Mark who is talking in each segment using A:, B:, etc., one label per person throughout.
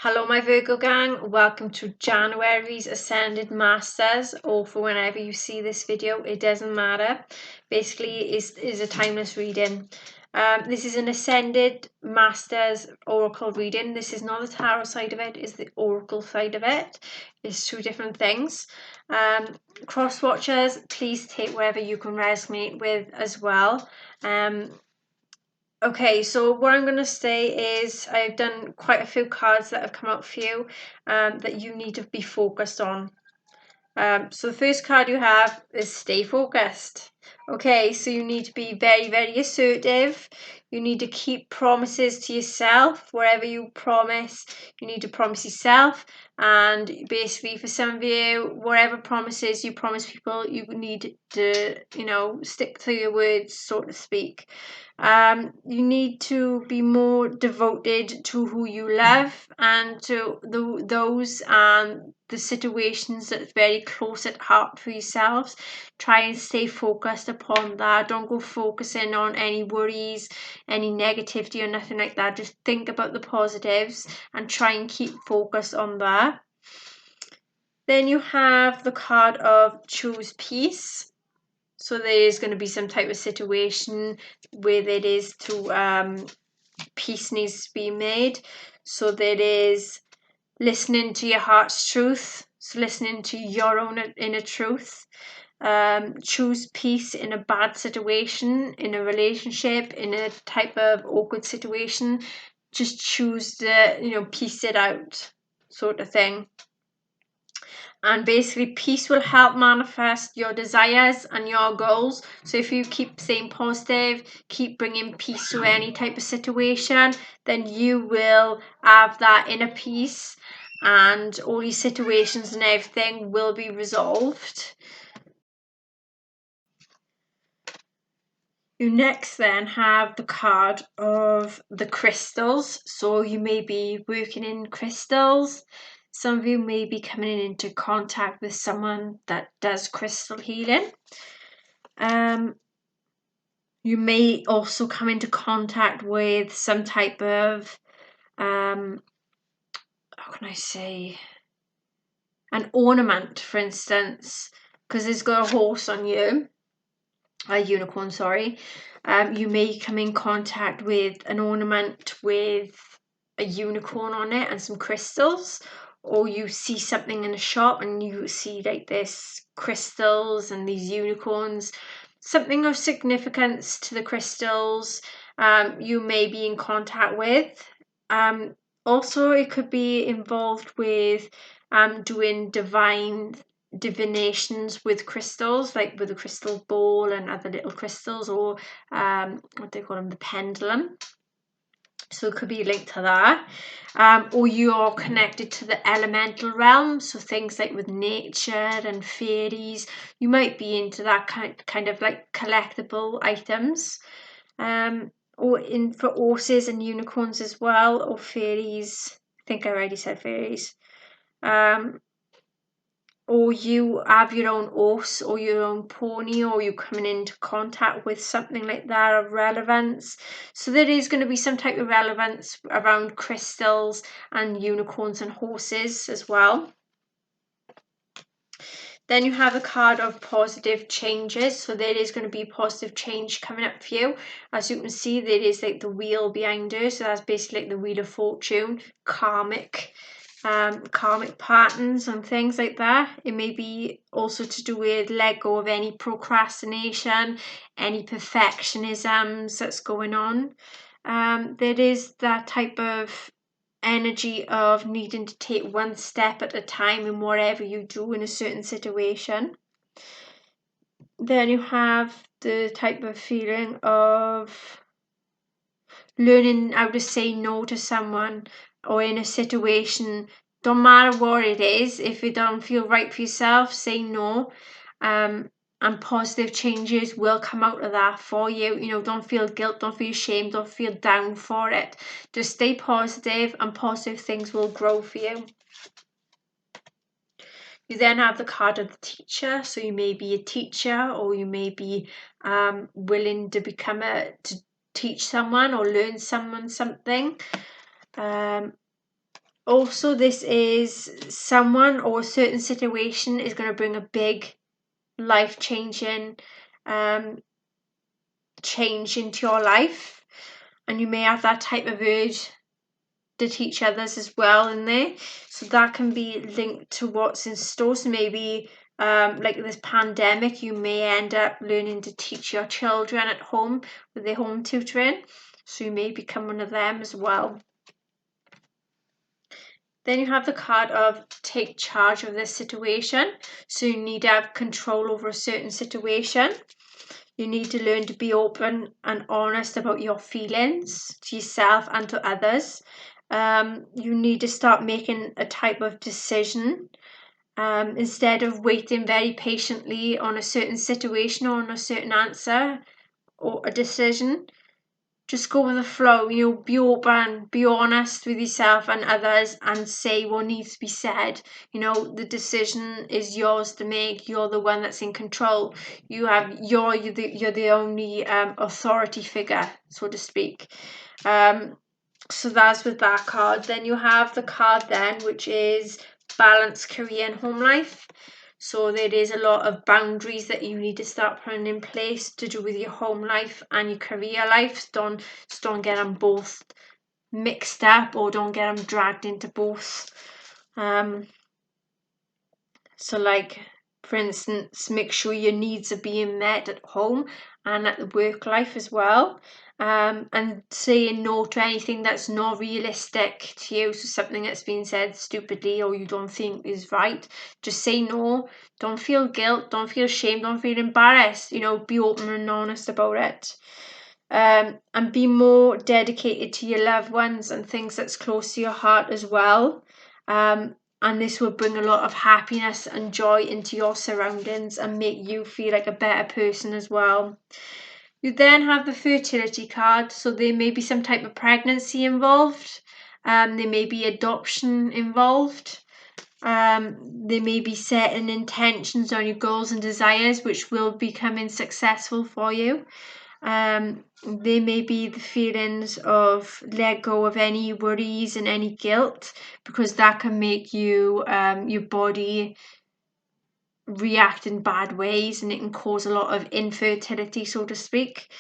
A: Hello my Virgo gang, welcome to January's Ascended Masters, or for whenever you see this video, it doesn't matter. Basically, it is a timeless reading. This is an Ascended Masters Oracle reading. This is not the tarot side of it, it's the Oracle side of it. It's two different things. Cross watchers, please take whatever you can resonate with as well. Okay, so what I'm going to say is I've done quite a few cards that have come out for you that you need to be focused on. So the first card you have is stay focused. Okay, so you need to be very, very assertive. You need to keep promises to yourself. Wherever you promise, you need to promise yourself. And basically, for some of you, whatever promises you promise people, you need to, stick to your words, so to speak. You need to be more devoted to who you love and to those and the situations that's very close at heart for yourselves. Try and stay focused upon that. Don't go focusing on any worries, any negativity or nothing like that. Just think about the positives and try and keep focused on that. Then you have the card of choose peace. So there is going to be some type of situation where there is to peace needs to be made. So there is listening to your heart's truth. So listening to your own inner truth. Choose peace in a bad situation, in a relationship, in a type of awkward situation. Just choose to, peace it out, sort of thing. And basically peace will help manifest your desires and your goals. So if you keep staying positive, keep bringing peace to any type of situation, then you will have that inner peace and all these situations and everything will be resolved. You next then have the card of the crystals. So you may be working in crystals. Some of you may be coming into contact with someone that does crystal healing. You may also come into contact with some type of, how can I say, an ornament, for instance, because it's got a horse on you, a unicorn, sorry. You may come in contact with an ornament with a unicorn on it and some crystals, or you see something in a shop and you see like this crystals and these unicorns, something of significance to the crystals you may be in contact with. Also, it could be involved with doing divinations with crystals, like with a crystal ball and other little crystals, or what they call them, the pendulum. So it could be linked to that. Or you're connected to the elemental realm, so things like with nature and fairies. You might be into that kind of like collectible items. Or in for horses and unicorns as well, or fairies. I think I already said fairies. Or you have your own horse or your own pony, or you're coming into contact with something like that of relevance. So there is going to be some type of relevance around crystals and unicorns and horses as well. Then you have a card of positive changes. So there is going to be positive change coming up for you. As you can see, there is like the wheel behind her. So that's basically like the wheel of fortune, karmic patterns and things like that. It may be also to do with let go of any procrastination, any perfectionisms that's going on. There is that type of energy of needing to take one step at a time in whatever you do in a certain situation. Then you have the type of feeling of learning how to say no to someone or in a situation. Don't matter what it is, if it don't feel right for yourself, say no. And positive changes will come out of that for you. Don't feel guilt, don't feel shame, don't feel down for it. Just stay positive and positive things will grow for you. You then have the card of the teacher. So you may be a teacher, or you may be willing to to teach someone or learn someone something. Also, this is someone or a certain situation is going to bring a big life-changing change into your life, and you may have that type of urge to teach others as well in there. So that can be linked to what's in store. So maybe like this pandemic, you may end up learning to teach your children at home with their home tutoring. So you may become one of them as well. Then you have the card of take charge of this situation. So you need to have control over a certain situation. You need to learn to be open and honest about your feelings to yourself and to others. You need to start making a type of decision instead of waiting very patiently on a certain situation or on a certain answer or a decision. Just go with the flow, be open, be honest with yourself and others, and say what needs to be said. The decision is yours to make. You're the one that's in control. You're the only authority figure, so to speak. So that's with that card. Then you have the card then, which is balance, career and home life. So there is a lot of boundaries that you need to start putting in place to do with your home life and your career life. Don't get them both mixed up, or don't get them dragged into both. So like, for instance, make sure your needs are being met at home and at the work life as well. And saying no to anything that's not realistic to you. So something that's been said stupidly or you don't think is right, just say no. Don't feel guilt, don't feel shame, don't feel embarrassed. Be open and honest about it. And be more dedicated to your loved ones and things that's close to your heart as well. And this will bring a lot of happiness and joy into your surroundings and make you feel like a better person as well. You then have the fertility card, so there may be some type of pregnancy involved. There may be adoption involved. There may be setting intentions on your goals and desires which will be becoming successful for you. There may be the feelings of let go of any worries and any guilt, because that can make you your body react in bad ways, and it can cause a lot of infertility, so to speak.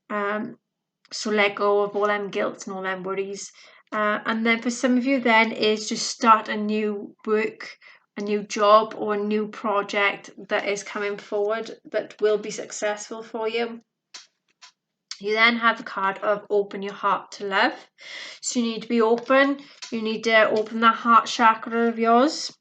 A: So let go of all them guilt and all them worries. And then for some of you then is just start a new work, a new job or a new project that is coming forward that will be successful for you. You then have the card of open your heart to love. So you need to be open. You need to open that heart chakra of yours,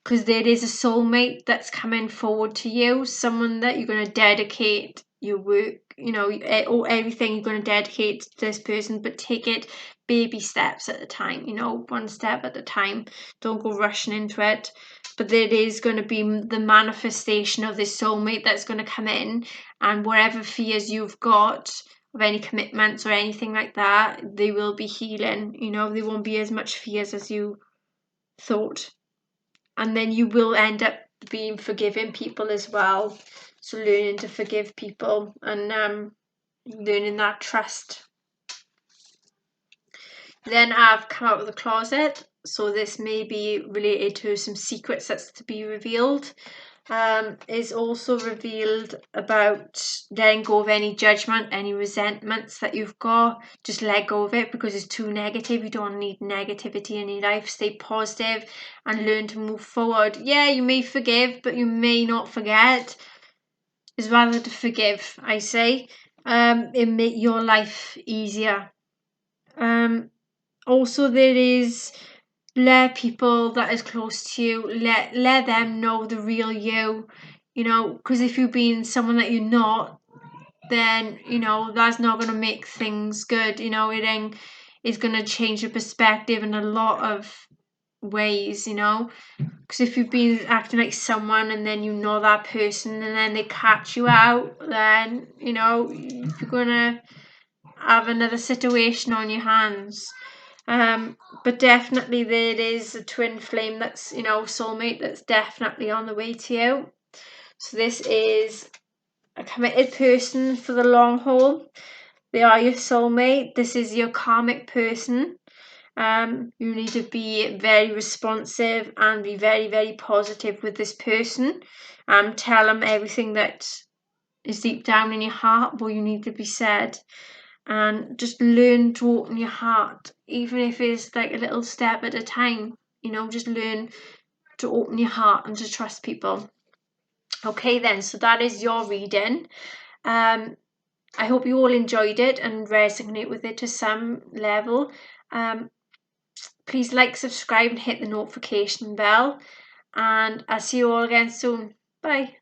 A: because there is a soulmate that's coming forward to you, someone that you're going to dedicate your work, or everything you're going to dedicate to this person, but take it baby steps at a time, one step at a time. Don't go rushing into it. But there is going to be the manifestation of this soulmate that's going to come in, and whatever fears you've got of any commitments or anything like that, they will be healing. There won't be as much fears as you thought. And then you will end up being forgiving people as well. So learning to forgive people and learning that trust. Then I've come out of the closet. So this may be related to some secrets that's to be revealed. Is also revealed about letting go of any judgment, any resentments that you've got. Just let go of it, because it's too negative. You don't need negativity in your life. Stay positive and learn to move forward. Yeah, you may forgive, but you may not forget. It's rather to forgive, I say. It make your life easier. Also, there is let people that is close to you, let them know the real you, because if you've been someone that you're not, then that's not going to make things good. It is going to change your perspective in a lot of ways, because if you've been acting like someone and then that person and then they catch you out, then you're going to have another situation on your hands. But definitely there is a twin flame that's, soulmate that's definitely on the way to you. So this is a committed person for the long haul. They are your soulmate. This is your karmic person. You need to be very responsive and be very, very positive with this person. Tell them everything that is deep down in your heart, what you need to be said. And just learn to open your heart, even if it's like a little step at a time. Just learn to open your heart and to trust people. Okay then, so that is your reading. I hope you all enjoyed it and resonate with it to some level. Please like, subscribe and hit the notification bell, and I'll see you all again soon. Bye.